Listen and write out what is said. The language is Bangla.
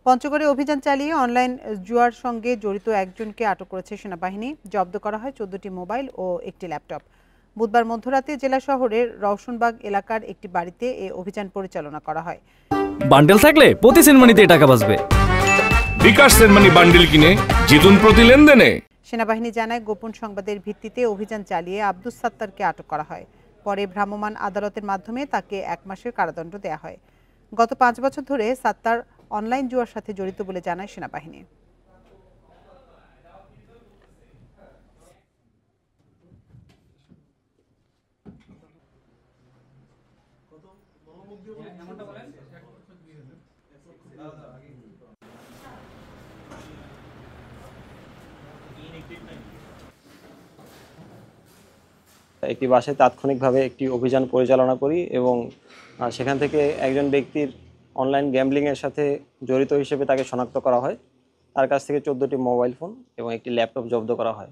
পঞ্চগড়ে অভিযান চালিয়ে অনলাইন জুয়ার সঙ্গে জড়িত একজনকে আটক করেছে সেনাবাহিনী। জব্দ করা হয় 14টি মোবাইল ও একটি ল্যাপটপ। বুধবার মধ্যরাতে জেলা শহরের রওশনবাগ এলাকার একটি বাড়িতে এ অভিযান পরিচালনা করা হয়। বান্ডেল থাকলে প্রতি সেনমানিতে টাকা বাঁচবে। বিকাশ সেনমানি বান্ডেল কিনে জিতুন প্রতি লেনদেনে। সেনাবাহিনী জানায়, গোপন সংবাদের ভিত্তিতে অভিযান চালিয়ে আব্দুস সাত্তারকে আটক করা হয়। পরে ভ্রাম্যমাণ আদালতের মাধ্যমে তাকে 1 মাসের কারাদণ্ড দেয়া হয়। গত 5 বছর ধরে সাত্তার অনলাইন জুয়ার সাথে জড়িত বলে জানায় সেনাবাহিনী। একটি বাসায় তাৎক্ষণিকভাবে একটি অভিযান পরিচালনা করি এবং সেখান থেকে একজন ব্যক্তির অনলাইন গ্যাম্বলিংয়ের সাথে জড়িত হিসেবে তাকে শনাক্ত করা হয়। তার কাছ থেকে 14টি মোবাইল ফোন এবং একটি ল্যাপটপ জব্দ করা হয়।